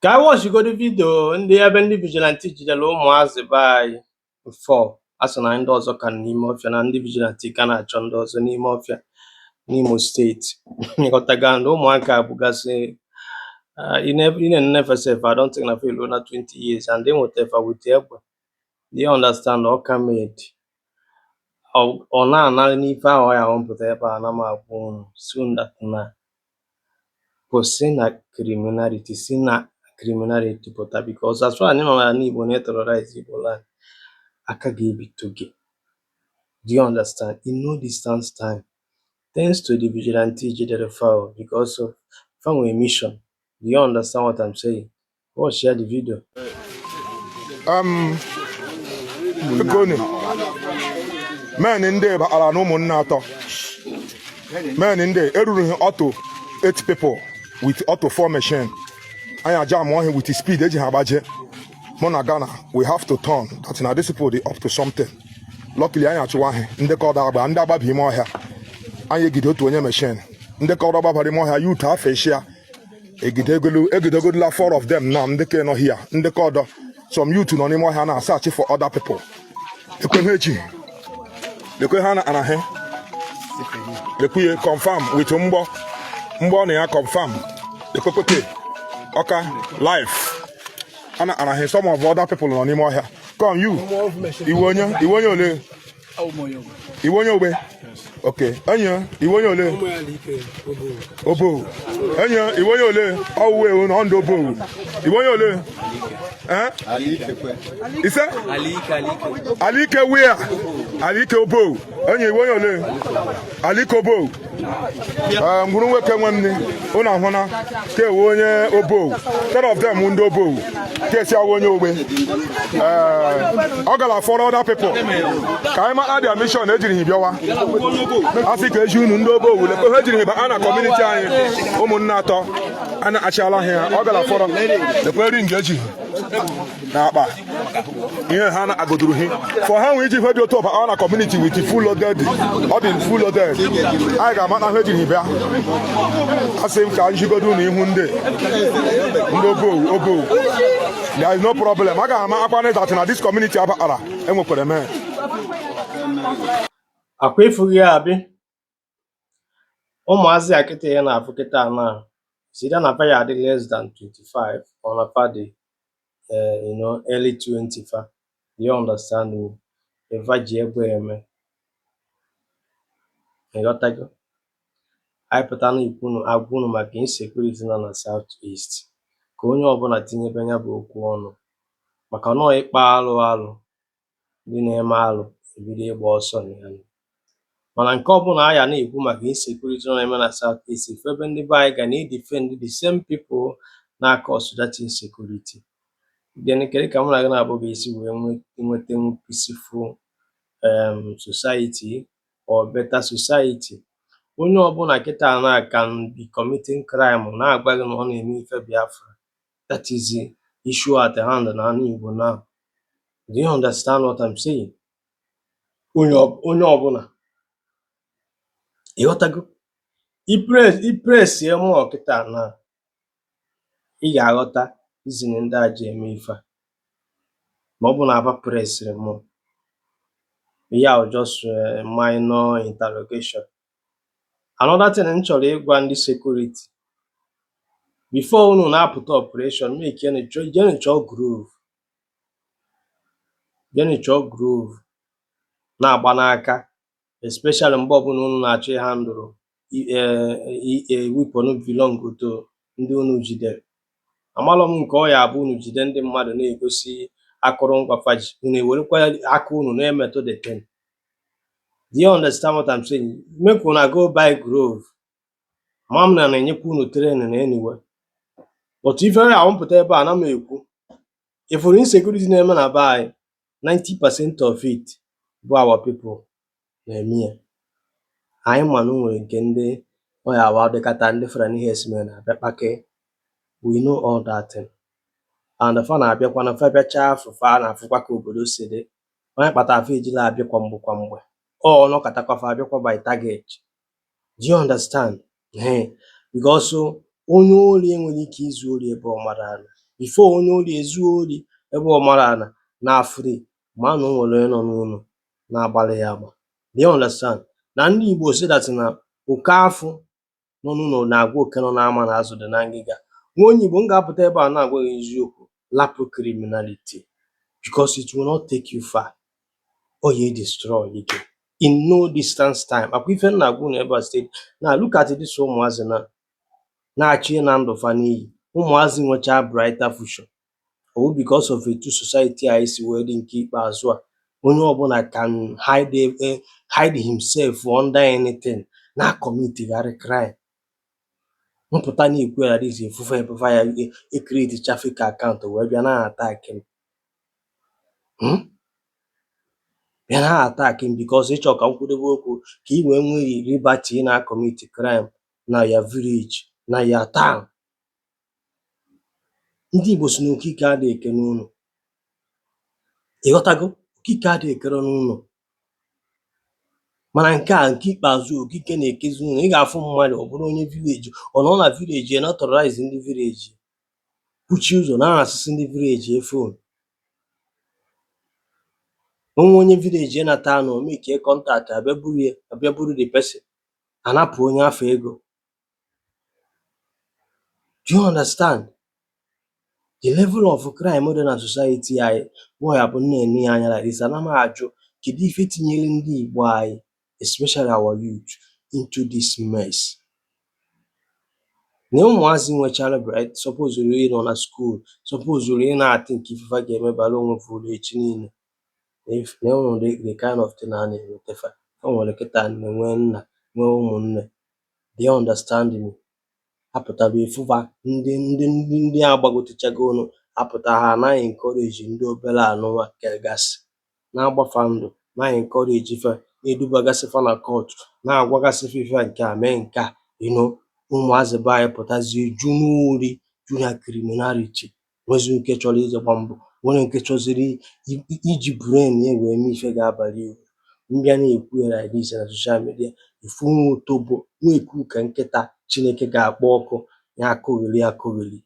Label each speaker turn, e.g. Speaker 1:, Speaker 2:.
Speaker 1: I watch you go the video and they have any vigilante jidere ụmụazị be anyị before asị na ndị ọzọ ka n'ime ọfịa na ndị vigilante ka na-achọ ndị ọzọ n'ime ọfịa n'Imo steeti ịghọtaga na ụmụaka abụgasị in never say I don't think na feel na 20 years and they whatever with egbe they understand all made ọ na-ana n'ife ahụ ya mpụta ebe a na m agwụ unu soon that na kwụsị na criminality si na criminality pụta because as far as anyị nọ n'ala Igbo na-terrorize Igbo land aka ga-ebito gị. Do you understand? In no distance time thanks to the vigilante jidere foul because of foul mission. Do you understand what I'm saying? Go share the video.
Speaker 2: Men in there are no monato. Men in there, every auto 8 people with auto 4 machine. I am jam one with the speed they have budget. Monagana, we have to turn. That's now this people they up to something. Luckily, I am to one in the corner and about him or her. I get to onye machine. In the corner about him or her, you have a share. A good 4 of them now, they cannot hear. In the corner, some you to no more Hannah search for other people. The Hannah and a hen. The confirm with Mbo near confirm. The Cocote. Okay, life. And I hear some of other people on him or here. Come, you. You want your lay. You want your way. Okay, Anya, you want your lay. Obo. Anya, you want your lay. Oh, way on the bow. You want your lay. Eh? Is that? Alike where? Alike Obo. Anya, you want your lay. Alike Obo. I'm going to work on one. Ona ke wonye Obo. 10 of them wound Obo. Ke sia wonye Obo. Ogala for other people. Kaima add their mission ejiri biawa. Africa eju nu Obo le ko ejiri ba ana community anyị ụmụnna atọ ana achala here. Ogala for the very engage na akpa. Ihe ha na agoduru hi. For how we give the top ana community with the full loaded. All the full loaded. I ga ma na ejiri bia. Asem ka njigodu na ihu ndị Obo. There is no problem. I got my appointment that in this community abara enwekwere me.
Speaker 1: Akwefu ya abi. Ụmụazị akịta ya na afụkịta na sida na paya dị less than 25 or na padi early 25. You understand me? Eva ji egbe eme. Ịghọtago? Anyị pụta na agwụnụ maka insecurity na South East. Ka onye ọbụla tinyebe anya bụ okwu ọnụ maka nọọ ịkpa alụ ndị na-eme alụ ebido ịgba ọsọ na ya. Mana nke ọbụla anya na-ekwu maka insecurity na-eme na South East ebe ndị be anyị ga na-edefend the same people na-cause that insecurity. Then kere ka mụ na gị na-abụ ga-esi wee nweta peaceful society or better society. Onye ọbụla kịta na can be committing crime na-agwa gị na ọ na-eme ife Biafra. That is the issue at the hand na Igbo now. Do you understand what I'm saying? Onye ọbụla ịghọtago ipress ya mụọ kịta na ị ga-aghọta izin ndị a ji eme ife ma ọ bụ na aba pressịrị mụ ya just minor interrogation. Another thing m chọrọ ịgwa ndị security before unu na-apụta operation make jenichọ groove na-agba n'aka especially mgbe ọbụla unu na-achọ ịhandụrụ weapon belong to ndị unu jidere. Amalọ m nke ọ ya abụ unu jide ndị mmadụ na-egosi akụrụngwa faji unu ewerekwa aka unu na-emetụ the thing. Do you understand what I'm saying? Make una go buy groove. Mam na-enyekwa unu training anyway. But if I want put ebe a na m ekwu if for insecurity na-eme na be anyị 90% of it bụ our people na-eme ya. Anyị manụ nwere nke ndị ọya awa dịkata ndị fere n'ihe esime na-abịa kpake. We know all that thing. And fa na-abịakwa na fa bịacha afụfa na-afụkwa ka obodo si dị. Onye kpata afọ ejila abịakwa mgbe ọ nọkatakwa fa abịakwa by target. Do you understand? Because onye ori enweghị ike izu ori ebe ọ mara ala. before onye ori ezuo ori ebe ọ mara ana na free ma na o nwere onye nọ n'ụlọ na-agbalị ya agba. Do you understand? Na ndị Igbo si that na oke afọ nọ n'ụlọ na-agwa oke nọ n'ama na azụ dị na ngịga. Nwa onye Igbo, m ga-apụta ebe a na-agwa gị eziokwu, lapụ criminality because it will not take you far. Ọ ya destroy ike in no distance time. Akwa ife nna agwụ na ebe a steeti na look at this ụmụazị na-achị na ndụ fa n'iyi. Ụmụazị nwechaa brighter future or because of etu society a si wee dị nke ikpeazụ a, onye ọbụla can hide himself under anything na commitgharị crime. Mpụta na-ekwu ya dis efufe ebufa ya create traffic account wee bịa na attack him. Bịa na attack him because ịchọ ka m kwudobe okwu ka ị wee nwee liberty na commit crime na ya village na ya town. Ndị Igbo si na okike adịghị eke n'ụlọ. Ịghọtago? Okike adịghị ekere n'ụlọ, mana nke a nke ikpeazụ okike na-ekezi ụlọ. Ị ga-afụ mmadụ ọ bụrụ onye vileji, ọ nọ na vileji ya naturalize ndị vileji, kwuchi ụzọ na asịsị ndị vileji efon. Onwe onye vileji nata anọ make kọntaktị abịa buru the person anapụ onye afọ ego. Do you understand the level of crime dị na society anyị? Boy abụ na-ene ya anya like this, ana m ajụ kedu ife tinyere ndị Igbo anyị especially our youth into this mess. Na ụmụazị nwechara bright suppose ị nọ na school, suppose ị na-atị nke ifefa ga-emebara onwe fụrụ echi niile. Na enwere the kind of thing a na-emetefa. O nwere kịta nne nwee nna nwee ụmụnne. Do you understand me? Apụtara efufa ndị agbagotechago apụta ha anaghị encourage ndị obere anụnwa kegasị na-agbafa ndụ, na encourage ife na-edubagasị fa na court na-agwagasị ife nke a mee nke a. Ụmụazị be anyị pụtazie ju n'ori ju na criminality. Nwezi nke chọrọ ije gba mbọ, nwere nke chọziri iji brain wee mee ife ga-abalị uru. Mbịa na-ekwu ya like this na social media, ifu nwa otobo nwa eku ka nkịta Chineke ga-akpọ ọkụ ya akụghịrị